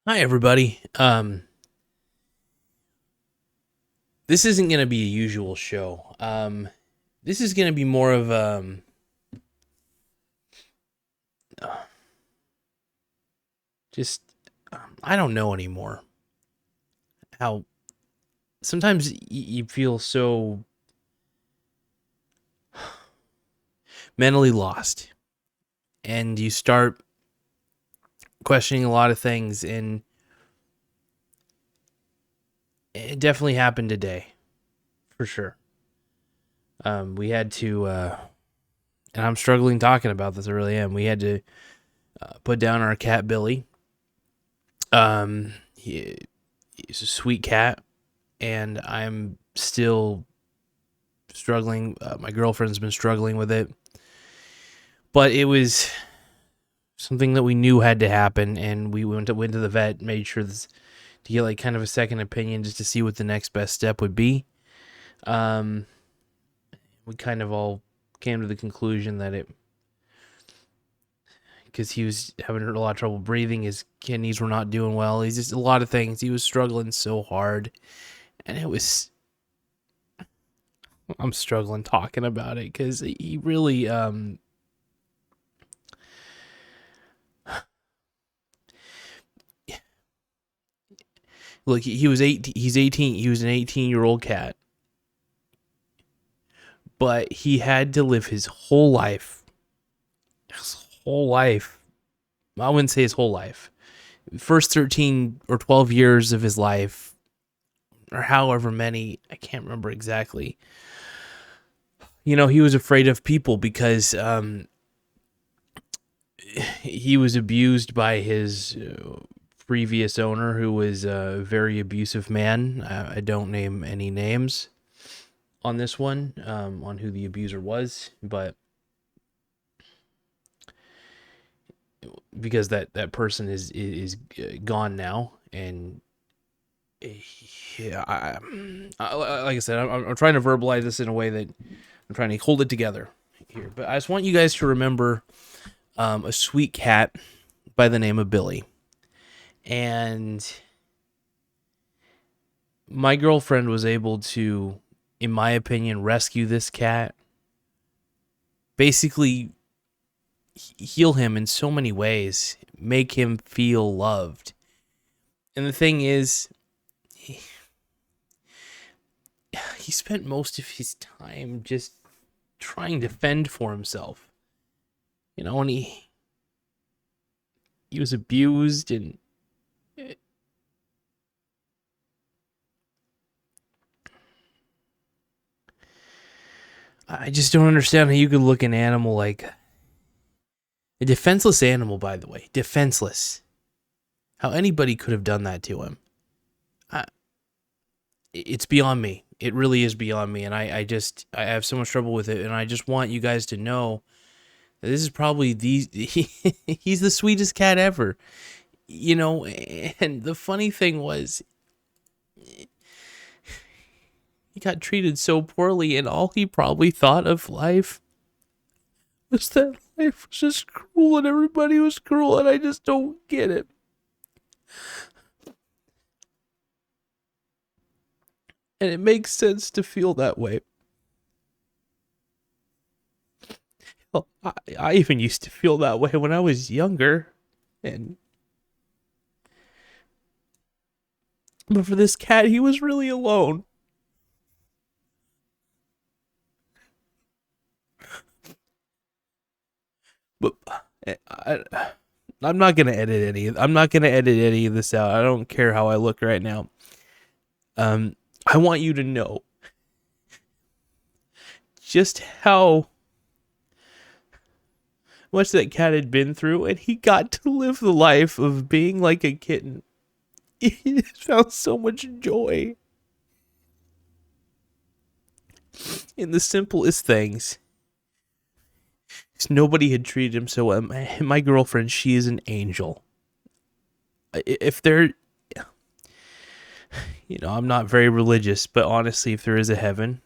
Hi, everybody. This isn't going to be a usual show. This is going to be more of just I don't know anymore. How sometimes you feel so mentally lost, and you start questioning a lot of things, and it definitely happened today, for sure. We had to, and I'm struggling talking about this. I really am. We had to put down our cat Billy. He's a sweet cat, and I'm still struggling. My girlfriend's been struggling with it, but it was something that we knew had to happen, and we went to the vet, made sure to get like kind of a second opinion just to see what the next best step would be. Um, we kind of all came to the conclusion that it because he was having a lot of trouble breathing, his kidneys were not doing well. He's just a lot of things. He was struggling so hard, and it was I'm struggling talking about it because he really look, he was 18. He's 18. He was an 18-year-old cat, but he had to live his whole life. His whole life. I wouldn't say his whole life. First 13 or 12 years of his life, or however many, I can't remember exactly. He was afraid of people because he was abused by his previous owner, who was a very abusive man. I don't name any names on this one, on who the abuser was, but because that person is gone now, and yeah, like I said, I'm trying to verbalize this in a way that I'm trying to hold it together here. But I just want you guys to remember a sweet cat by the name of Billy, and my girlfriend was able to, in my opinion, rescue this cat. Basically, heal him in so many ways, make him feel loved. And the thing is, he spent most of his time just trying to fend for himself. And he was abused, and I just don't understand how you could look an animal like a defenseless animal, by the way, defenseless. How anybody could have done that to him. I, it's beyond me. It really is beyond me, and I have so much trouble with it, and I just want you guys to know that this is probably he's the sweetest cat ever. And the funny thing was, he got treated so poorly, and all he probably thought of life was that life was just cruel and everybody was cruel, and I just don't get it. And it makes sense to feel that way. Well, I even used to feel that way when I was younger, and but for this cat, he was really alone. But I'm not gonna edit any. I'm not gonna edit any of this out. I don't care how I look right now. I want you to know just how much that cat had been through, and he got to live the life of being like a kitten. He just found so much joy in the simplest things. Nobody had treated him so well. My girlfriend, she is an angel. If there, I'm not very religious, but honestly, if there is a heaven,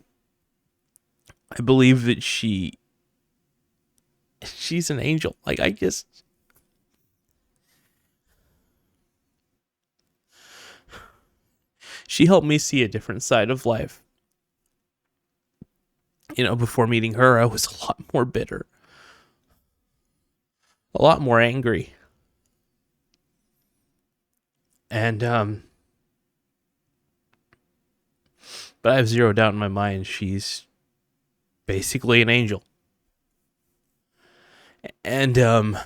I believe that she's an angel. Like, I just she helped me see a different side of life. You know, before meeting her, I was a lot more bitter, a lot more angry. And but I have zero doubt in my mind she's basically an angel. And but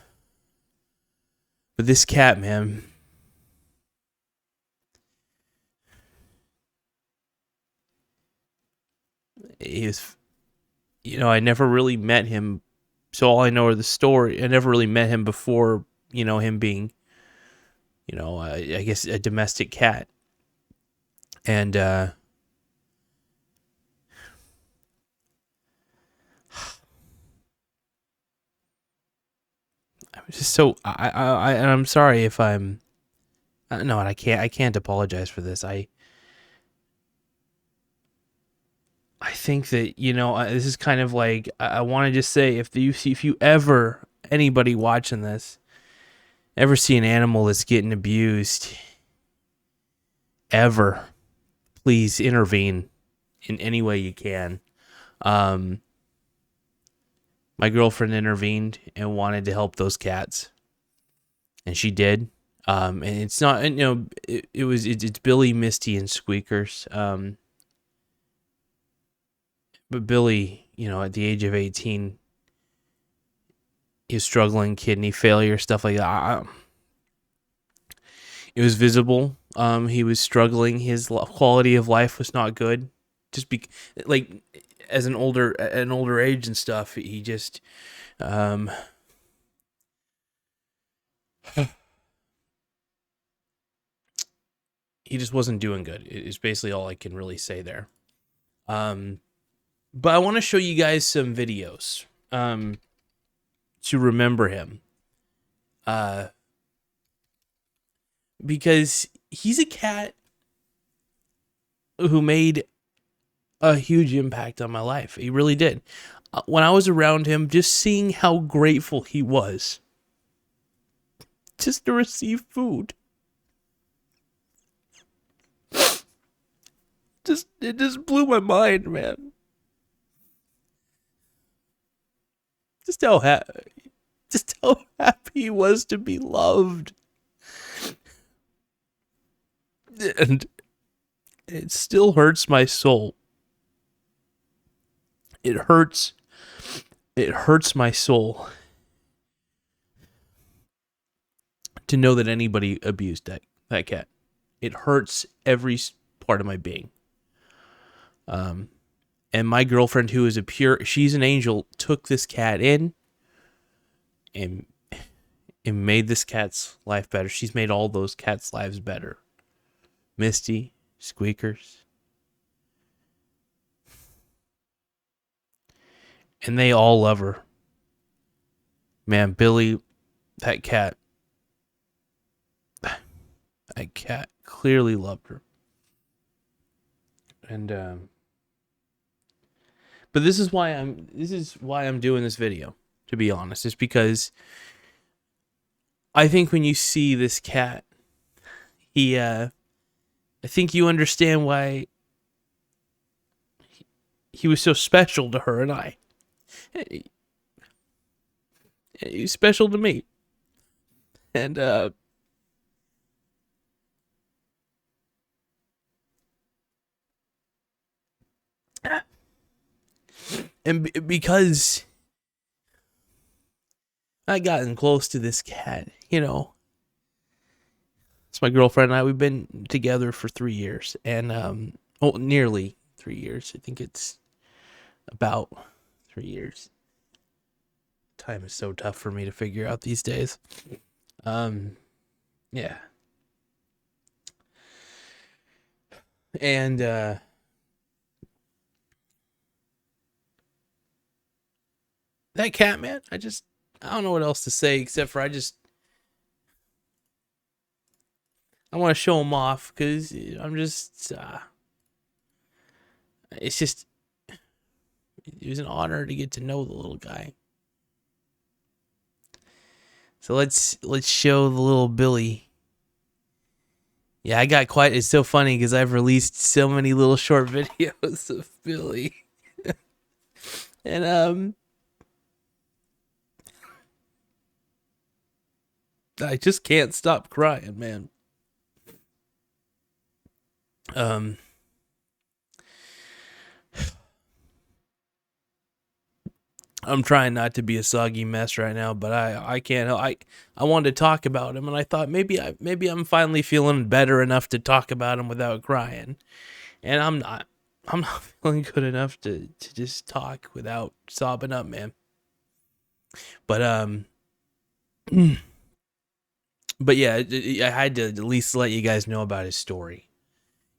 this cat, man, he was, you know, I never really met him, so all I know are the story. I never really met him before, you know, him being, you know, I guess a domestic cat. And I was just so and I'm sorry if I'm no, and I can't apologize for this. I think that, you know, this is kind of like, I want to just say, if you ever, anybody watching this ever see an animal that's getting abused, ever, please intervene in any way you can. Um, my girlfriend intervened and wanted to help those cats, and she did. And it's not, you know, it's Billy, Misty, and Squeakers. But Billy, you know, at the age of 18, he was struggling, kidney failure, stuff like that. It was visible. He was struggling. His quality of life was not good. Just like as an older age and stuff, he just he just wasn't doing good. Is basically all I can really say there. But I want to show you guys some videos to remember him. Because he's a cat who made a huge impact on my life. He really did. When I was around him, just seeing how grateful he was just to receive food. It just blew my mind, man. Just how happy he was to be loved. And it still hurts my soul. It hurts my soul to know that anybody abused that cat. It hurts every part of my being. And my girlfriend, who is she's an angel, took this cat in and made this cat's life better. She's made all those cats' lives better. Misty, Squeakers. And they all love her. Man, Billy, that cat clearly loved her. And but this is why I'm doing this video, to be honest. It's because I think when you see this cat, I think you understand why he was so special to her and I. He's special to me. And because I gotten close to this cat, you know, it's my girlfriend and I. We've been together for 3 years, and nearly 3 years. I think it's about 3 years. Time is so tough for me to figure out these days. Yeah. And that cat, man, I don't know what else to say except for I want to show him off because I'm just it's just, it was an honor to get to know the little guy. So let's show the little Billy Yeah, I got quite. It's so funny because I've released so many little short videos of Billy, and I just can't stop crying, man. Um, I'm trying not to be a soggy mess right now, but I can't help. I wanted to talk about him, and I thought maybe I'm finally feeling better enough to talk about him without crying, and I'm not. I'm not feeling good enough to just talk without sobbing up, man. But but yeah, I had to at least let you guys know about his story.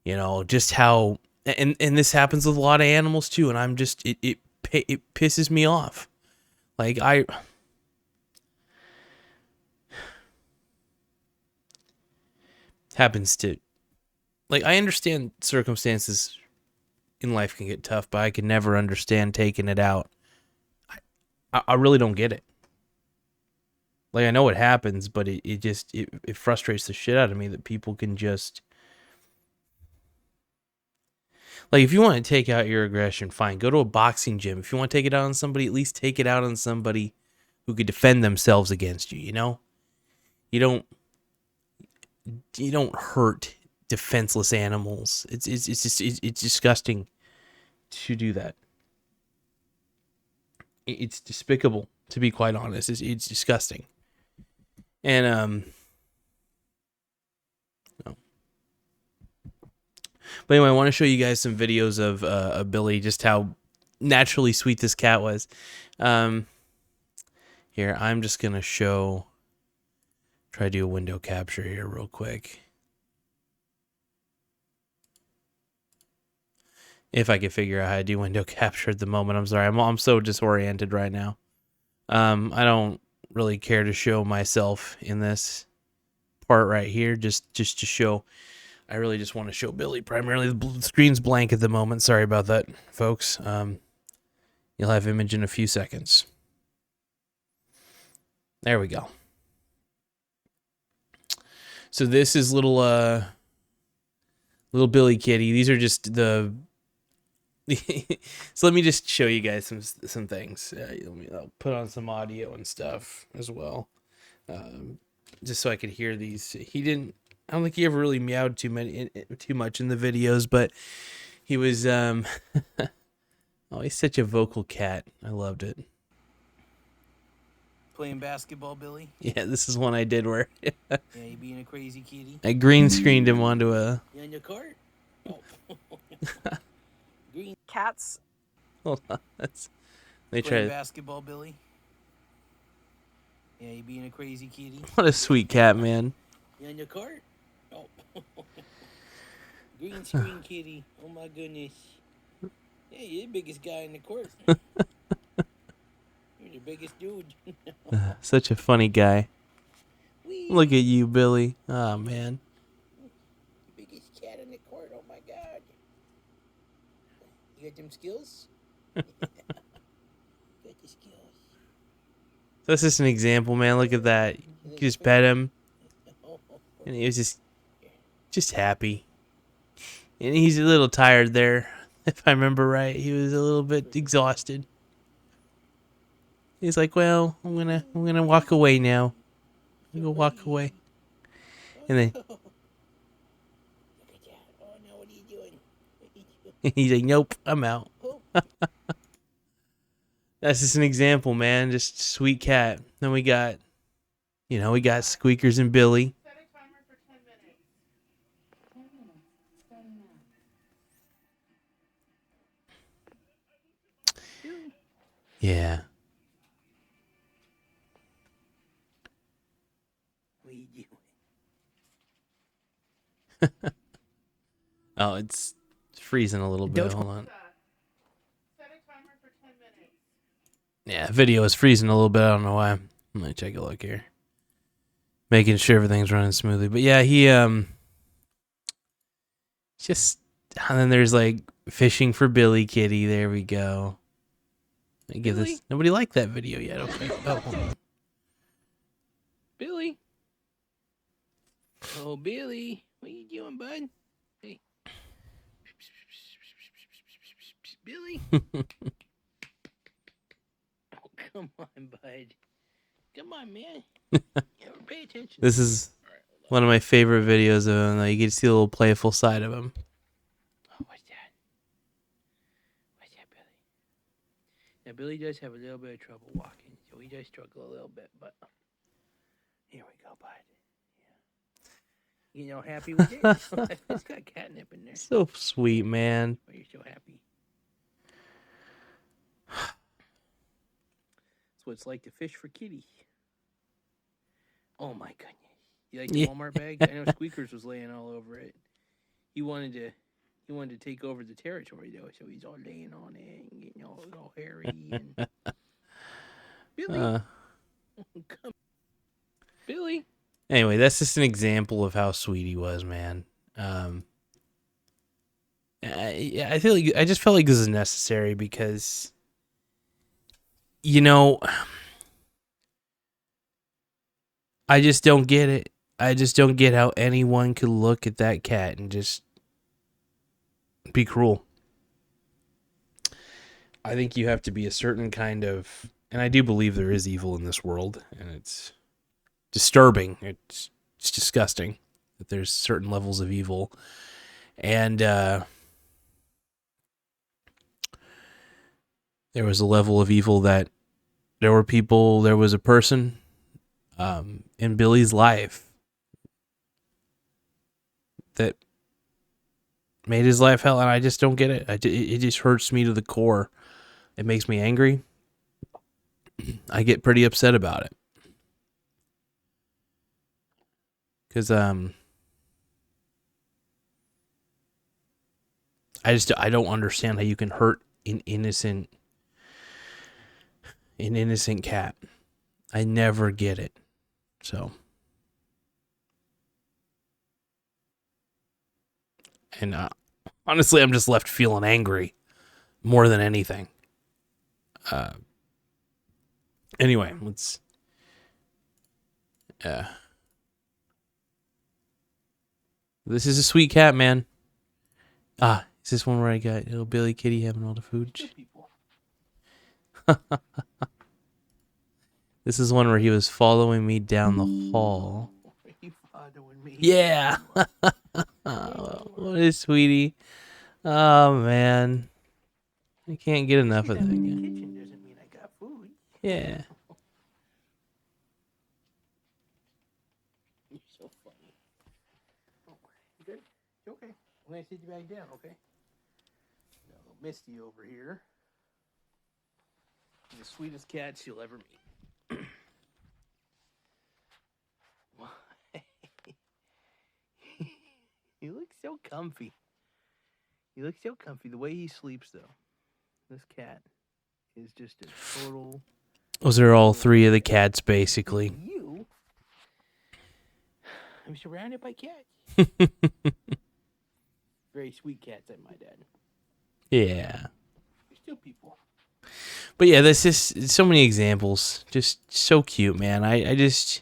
You know, just how and this happens with a lot of animals too, and I'm just it pisses me off. Like I happens to like I understand circumstances in life can get tough, but I can never understand taking it out. I really don't get it. Like I know it happens, but it frustrates the shit out of me that people can just like if you want to take out your aggression, fine, go to a boxing gym. If you want to take it out on somebody, at least take it out on somebody who could defend themselves against you, you know? You don't hurt defenseless animals. It's disgusting to do that. It's despicable, to be quite honest. It's disgusting. And no. But anyway, I want to show you guys some videos of Billy, just how naturally sweet this cat was. Here, I'm just gonna try to do a window capture here real quick. If I could figure out how to do window capture at the moment. I'm sorry. I'm so disoriented right now. I don't really care to show myself in this part right here. Just to show. I really just want to show Billy. Primarily, the screen's blank at the moment. Sorry about that, folks. You'll have image in a few seconds. There we go. So this is little Billy Kitty. These are just the so let me just show you guys some things. I'll put on some audio and stuff as well, just so I could hear these. I don't think he ever really meowed too much in the videos, but he was oh, he's such a vocal cat. I loved it. Playing basketball, Billy? Yeah, this is one I did where Yeah, you being a crazy kitty? I green screened him onto a. You on your cart? Oh. Green cats. Hold on, they Playing try. basketball, Billy? Yeah, you being a crazy kitty? What a sweet cat, man. You on your cart? Oh. Green screen kitty. Oh my goodness. Yeah, you're the biggest guy in the court. You're the biggest dude. Such a funny guy. Whee! Look at you, Billy. Oh, man. Biggest cat in the court. Oh my god. You got them skills? Got the skills. That's just an example, man. Look at that. You just pet him, and he was just happy. And he's a little tired there, if I remember right. He was a little bit exhausted. He's like, "Well, I'm gonna walk away now. I'm gonna walk away." And then Look at that. Oh no, what are you doing? he's like, "Nope, I'm out." Oh. That's just an example, man. Just sweet cat. Then we got Squeakers and Billy. Set a timer for 10 minutes. 10 minutes. Starting now. Yeah. What are you doing? Oh, it's freezing a little bit. Hold on. Set a timer for 10 minutes. Yeah, video is freezing a little bit. I don't know why. I'm gonna take a look here. Making sure everything's running smoothly. But yeah, he just and then there's like fishing for Billy Kitty. There we go. I give this. Nobody liked that video yet. Okay. Oh, hold on. Billy? Oh, Billy, what you doing, bud? Hey. Billy? Oh, come on, bud. Come on, man. Yeah, pay attention. This is All right, hold on. one of my favorite videos of him. You get to see the little playful side of him. Oh, what's that? What's that, Billy? Now, Billy does have a little bit of trouble walking, so he does struggle a little bit, but here we go, bud. Yeah. You know, happy with it? It's got catnip in there. So sweet, man. Why are you so happy? That's what it's like to fish for kitty. Oh, my goodness. You like the Yeah. Walmart bag? I know Squeakers was laying all over it. He wanted to take over the territory though, so he's all laying on it and getting all hairy and Billy, come, Billy. Anyway, that's just an example of how sweet he was, man. I feel like I just felt like this is necessary because, you know, I just don't get it. I just don't get how anyone could look at that cat and just be cruel. I think you have to be a certain kind of, and I do believe there is evil in this world, and it's disturbing. It's disgusting that there's certain levels of evil, and there was a level of evil that there was a person in Billy's life that made his life hell, and I just don't get it. It just hurts me to the core. It makes me angry. I get pretty upset about it. Because I don't understand how you can hurt an innocent cat. I never get it. So, and honestly, I'm just left feeling angry more than anything. Anyway, let's. This is a sweet cat, man. Is this one where I got little Billy Kitty having all the food? This is one where he was following me down the hall. Are you following me? Yeah. What a sweetie. Oh, man. I can't get enough of that In the guy. kitchen doesn't mean I got food. Yeah. You're so funny. Oh, you good? You okay? I'm gonna sit you back down, okay? Got a little Misty over here. The sweetest cat you'll ever meet. He looks so comfy. He looks so comfy. The way he sleeps, though, this cat is just a total. Those are all three of the cats, basically. You? I'm surrounded by cats. Very sweet cats, I might add. Yeah. They're still people. But yeah, there's just so many examples. Just so cute, man. I just.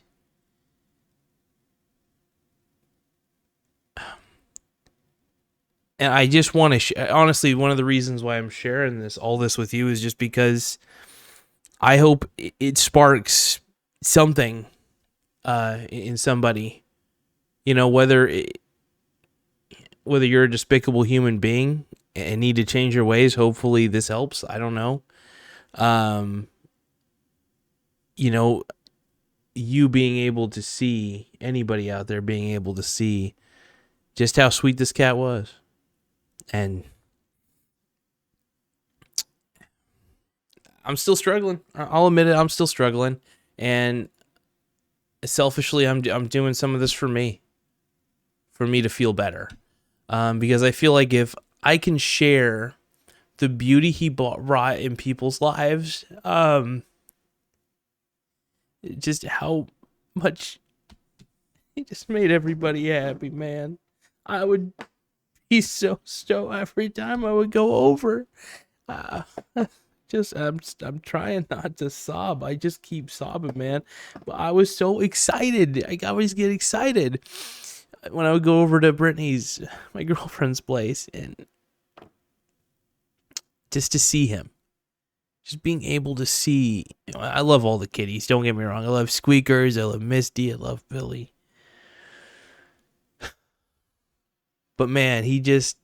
And I just want to, honestly, one of the reasons why I'm sharing all this with you is just because I hope it sparks something in somebody. You know, whether you're a despicable human being and need to change your ways, hopefully this helps. I don't know. You know, you being able to see, anybody out there being able to see just how sweet this cat was. And I'm still struggling. I'll admit it. I'm still struggling. And selfishly, I'm doing some of this for me to feel better. Because I feel like if I can share the beauty he brought in people's lives, just how much he just made everybody happy, man. I would be so stoked every time I would go over. I'm trying not to sob. I just keep sobbing, man. But I was so excited. I always get excited when I would go over to Brittany's, my girlfriend's place, and just to see him, just being able to see. I love all the kitties. Don't get me wrong. I love Squeakers. I love Misty. I love Billy. But man, he just.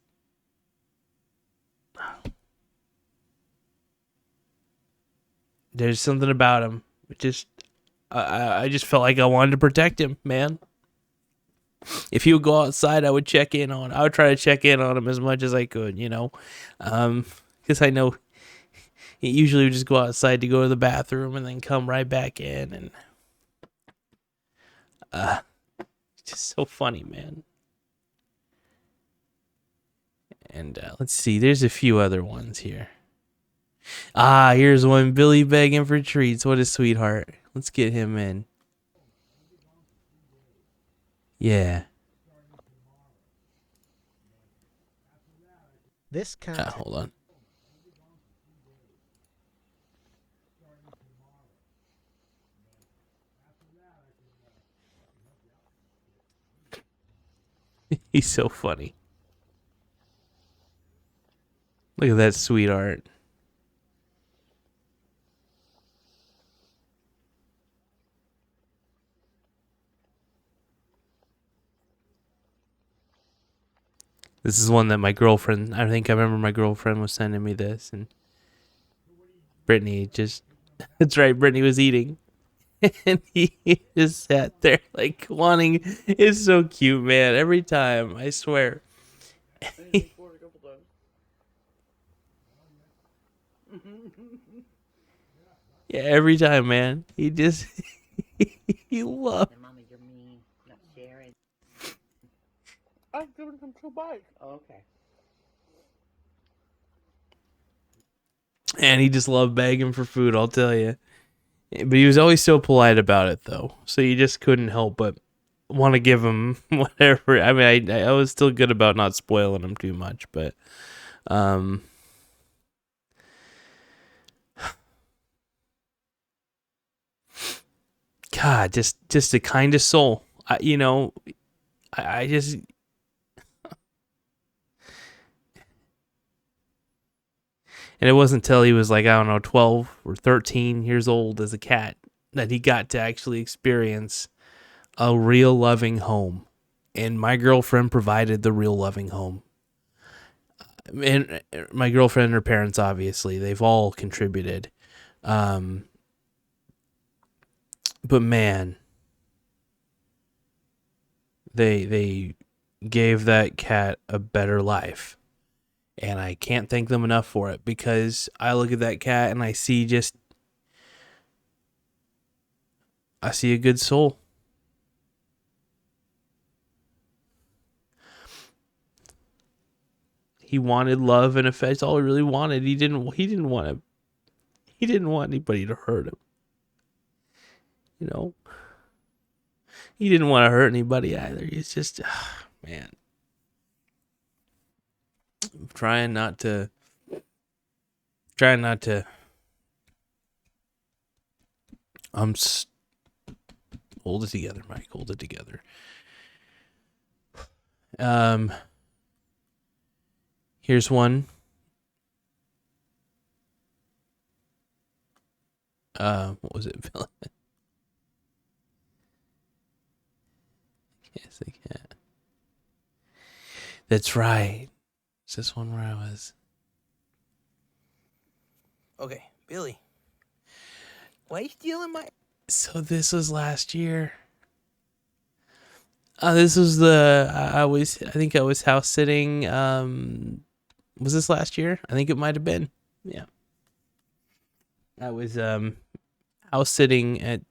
There's something about him. It just. I just felt like I wanted to protect him, man. If he would go outside, I would check in on. I would try to check in on him as much as I could, because I know he usually would just go outside to go to the bathroom and then come right back in, and it's just so funny, man. And let's see, there's a few other ones here. Here's one. Billy begging for treats. What a sweetheart. Let's get him in. Yeah. This content. Hold on. He's so funny. Look at that sweetheart. This is one that my girlfriend, I remember my girlfriend was sending me this, and Brittany just, that's right, Brittany was eating. And he just sat there like wanting, it's so cute, man. Every time, I swear. Yeah, every time, man. He just, he loved. Mama, you're mean. Not sharing. I've given him 2 bites. Oh, okay. And he just loved begging for food, I'll tell you. But he was always so polite about it, though. So you just couldn't help but want to give him whatever. I mean, I was still good about not spoiling him too much, but God, just the kindest soul. I just. And it wasn't until he was like, I don't know, 12 or 13 years old as a cat that he got to actually experience a real loving home. And my girlfriend provided the real loving home. And my girlfriend and her parents, obviously, they've all contributed. But man, they gave that cat a better life. And I can't thank them enough for it, because I look at that cat and I see a good soul. He wanted love and affection. That's all he really wanted. He didn't want anybody to hurt him. He didn't want to hurt anybody either. He's just, man. I'm trying not to. Hold it together, Mike. Hold it together. Here's one. What was it? Yes, I can't. That's right. Is this one where I was? Okay, Billy. Why are you stealing my... So this was last year. This was I think I was house sitting. Was this last year? I think it might have been. Yeah. I was house sitting at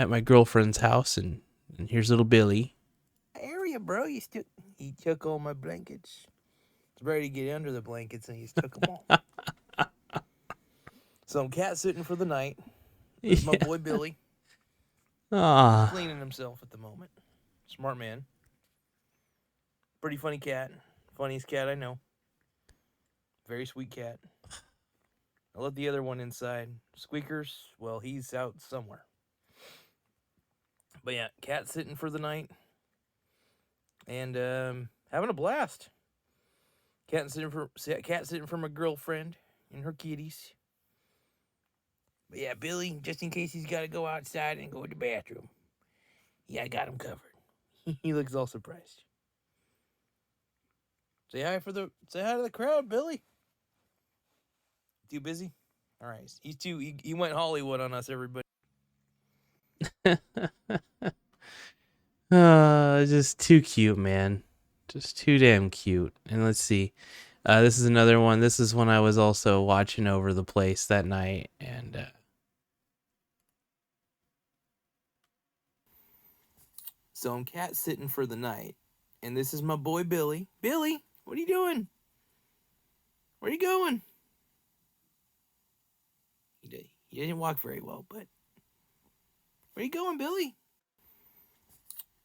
my girlfriend's house, and here's little Billy. Area, bro. He took all my blankets. I was ready to get under the blankets, and he just took them all. So I'm cat sitting for the night. There's my boy Billy. He's cleaning himself at the moment. Smart man. Pretty funny cat. Funniest cat I know. Very sweet cat. I let the other one inside. Squeakers, well, he's out somewhere. But yeah, cat sitting for the night. and having a blast. Cat sitting for my girlfriend and her kitties. But yeah, Billy, just in case he's got to go outside and go to the bathroom, yeah, I got him covered. He looks all surprised. Say hi to the crowd, Billy. Too busy? All right, he went Hollywood on us, everybody. Just too cute, man. Just too damn cute. And let's see. This is another one. This is when I was also watching over the place that night, and So I'm cat sitting for the night, and this is my boy Billy. Billy, what are you doing? Where are you going? He didn't walk very well, but where are you going, Billy?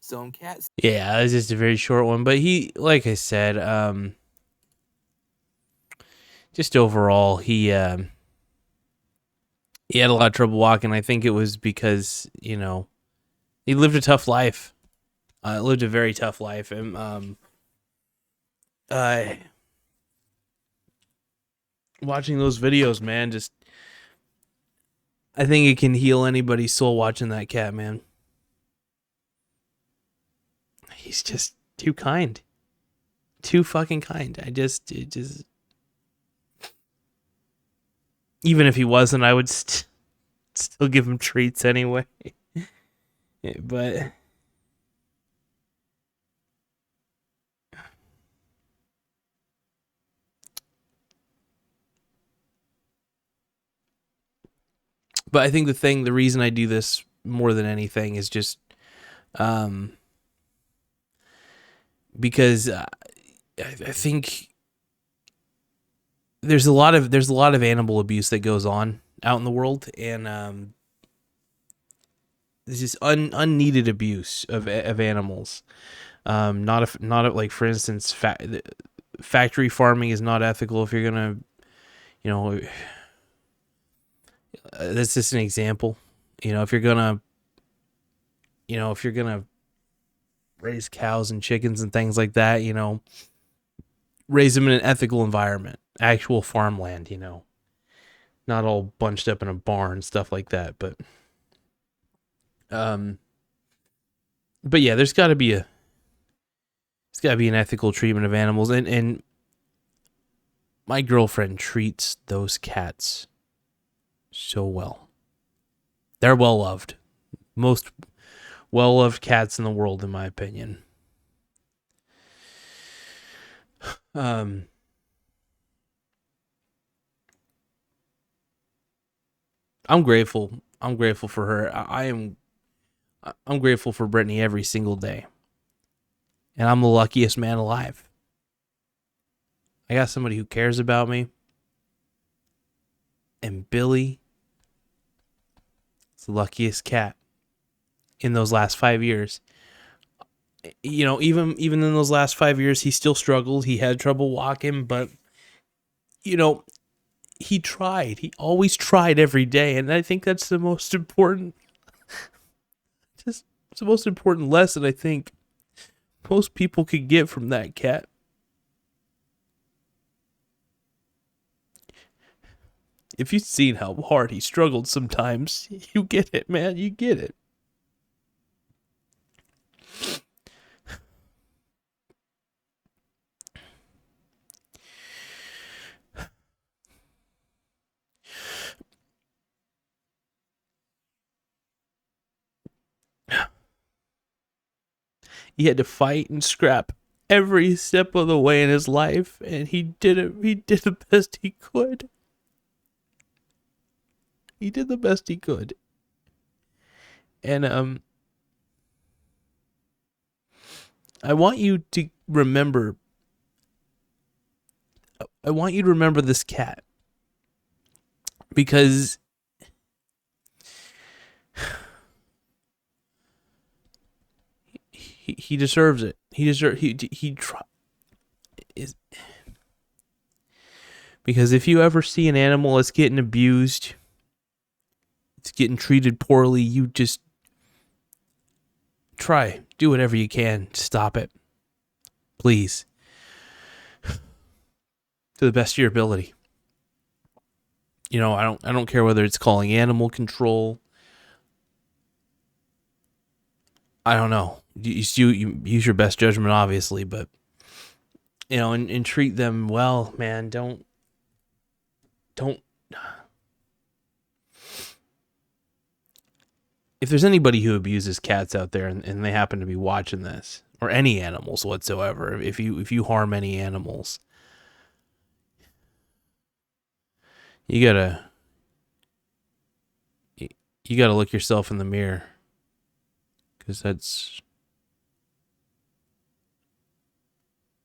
So I'm cat. yeah, it was just a very short one. But he, like I said, just overall, he had a lot of trouble walking. I think it was because he lived a tough life. Lived a very tough life, and watching those videos, man, just I think it can heal anybody's soul watching that cat, man. He's just too kind. Too fucking kind. It just even if he wasn't, I would still give him treats anyway. But I think the reason I do this more than anything is just because I think there's a lot of animal abuse that goes on out in the world, and there's just unneeded abuse of animals. Like, for instance, factory farming is not ethical. If you're gonna, that's just an example. If you're gonna raise cows and chickens and things like that, raise them in an ethical environment, actual farmland, not all bunched up in a barn, stuff like that. But yeah, there's got to be an ethical treatment of animals, and my girlfriend treats those cats so well. They're well loved, most well loved cats in the world, in my opinion. I'm grateful. I'm grateful for her. I'm grateful for Brittany every single day. And I'm the luckiest man alive. I got somebody who cares about me. And Billy is the luckiest cat in those last 5 years. Even in those last 5 years, he still struggled. He had trouble walking, but he tried. He always tried every day, and I think that's the most important. Just it's the most important lesson I think most people could get from that cat. If you've seen how hard he struggled sometimes, you get it, man. You get it. He had to fight and scrap every step of the way in his life, and he did it. He did the best he could. He did the best he could. And I want you to remember this cat, because he deserves it. Because if you ever see an animal that's getting abused, it's getting treated poorly, you just do whatever you can to stop it. Please, to the best of your ability. I don't care whether it's calling animal control. I don't know. You use your best judgment, obviously, but and treat them well, man. Don't. If there's anybody who abuses cats out there and they happen to be watching this, or any animals whatsoever, if you harm any animals, you gotta you gotta look yourself in the mirror, because it's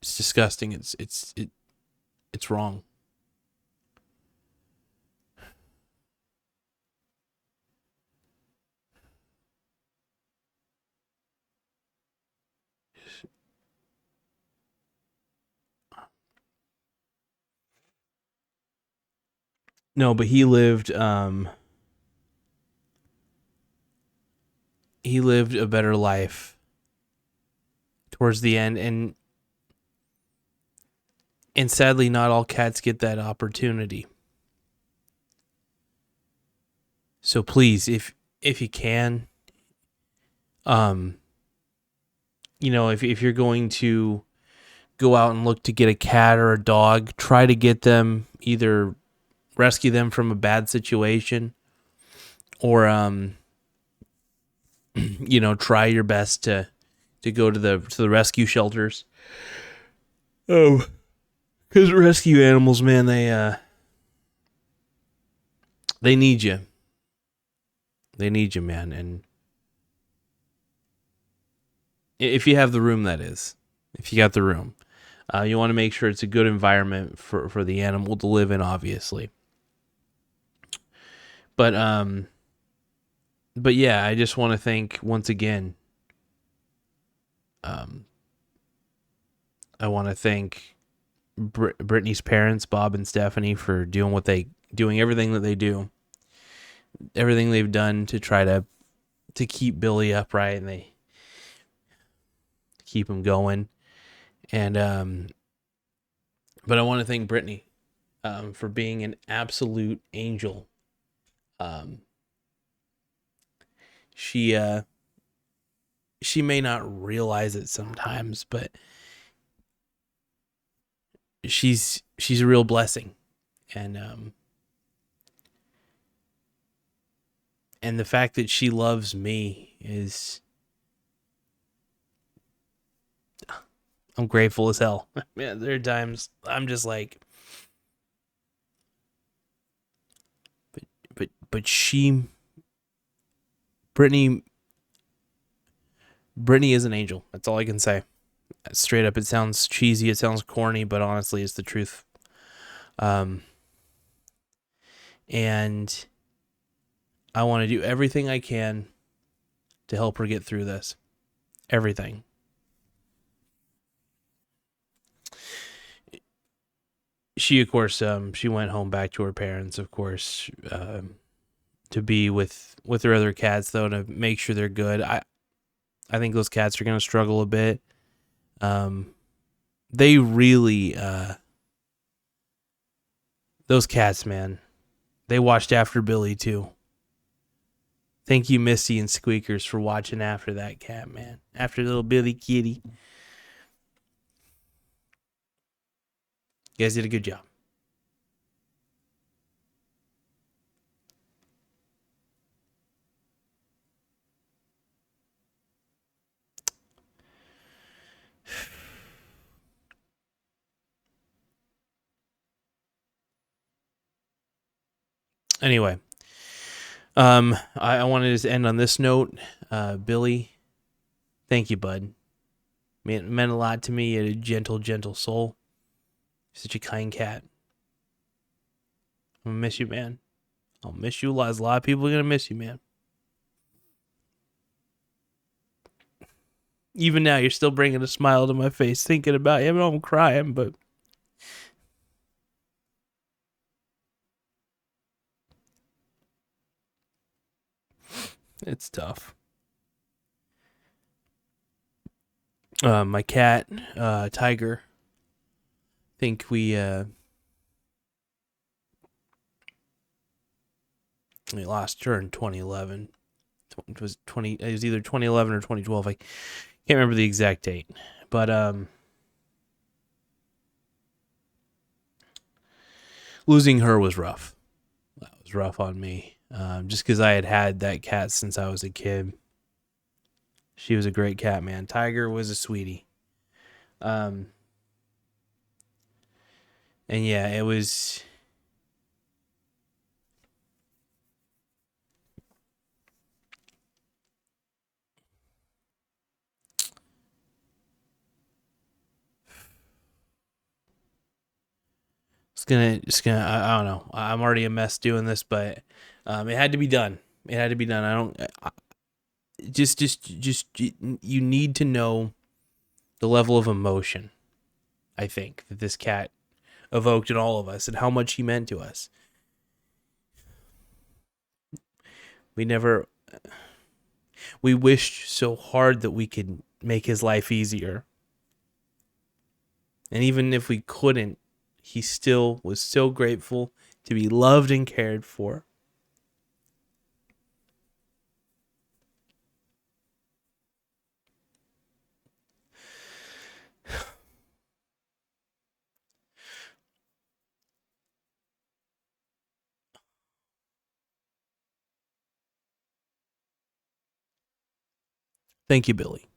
disgusting. It's wrong. No, but he lived a better life towards the end, and sadly not all cats get that opportunity. So please, if you can, if you're going to go out and look to get a cat or a dog, try to get them, either rescue them from a bad situation, or try your best to go to the rescue shelters. Oh, because rescue animals, man, they need you. They need you, man. And if you have the room, that is, if you got the room, you want to make sure it's a good environment for the animal to live in, obviously. But yeah, I just want to thank once again. I want to thank Brittany's parents, Bob and Stephanie, for doing everything that they do, everything they've done to try to keep Billy upright, and they keep him going. And but I want to thank Brittany for being an absolute angel. She may not realize it sometimes, but she's a real blessing. And the fact that she loves me is, I'm grateful as hell. Man, there are times I'm just like, but Brittany is an angel. That's all I can say. Straight up, it sounds cheesy, it sounds corny, but honestly, it's the truth. And I want to do everything I can to help her get through this. Everything. She, of course, she went home back to her parents, of course, to be with her other cats, though, to make sure they're good. I think those cats are going to struggle a bit. They really, those cats, man, they watched after Billy too. Thank you, Misty and Squeakers, for watching after that cat, man. After little Billy Kitty. You guys did a good job. Anyway, I wanted to just end on this note. Billy, thank you, bud. It meant a lot to me. You had a gentle, gentle soul. Such a kind cat. I'm gonna miss you, man. I'll miss you a lot. There's a lot of people are gonna miss you, man. Even now, you're still bringing a smile to my face thinking about you. I know I'm crying, but it's tough. My cat, Tiger. I think we lost her in 2011. It was either 2011 or 2012. I can't remember the exact date, but losing her was rough. That was rough on me. Just because I had that cat since I was a kid. She was a great cat, man. Tiger was a sweetie. And yeah, it was. I don't know. I'm already a mess doing this, but it had to be done. It had to be done. I don't. Just you need to know the level of emotion. I think that this cat evoked in all of us, and how much he meant to us. We wished so hard that we could make his life easier. And even if we couldn't, he still was so grateful to be loved and cared for. Thank you, Billy.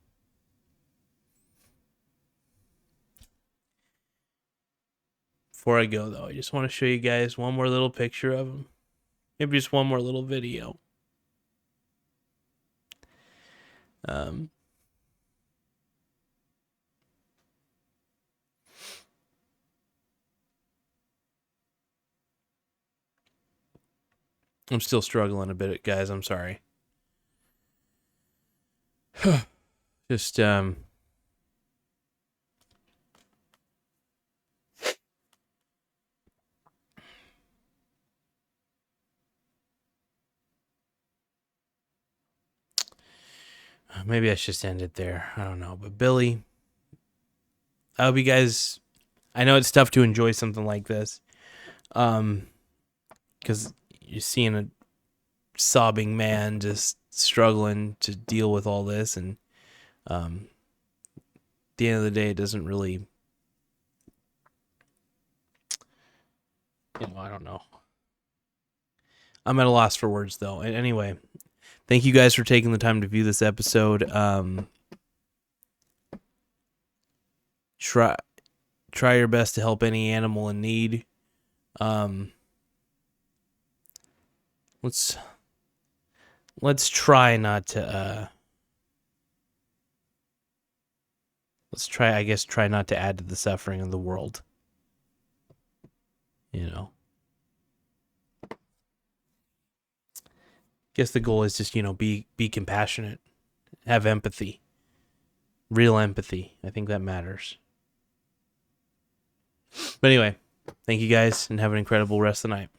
Before I go, though, I just want to show you guys one more little picture of him. Maybe just one more little video. Um, I'm still struggling a bit, guys. I'm sorry. Just maybe I should just end it there. I don't know, but Billy, I hope you guys. I know it's tough to enjoy something like this, because you're seeing a sobbing man just struggling to deal with all this, and at the end of the day, it doesn't really. I don't know. I'm at a loss for words, though. And anyway, thank you guys for taking the time to view this episode. Try your best to help any animal in need. Let's try not to. Try not to add to the suffering of the world. Guess the goal is just be compassionate, have empathy, real empathy. I think that matters. But anyway, thank you guys, and have an incredible rest of the night.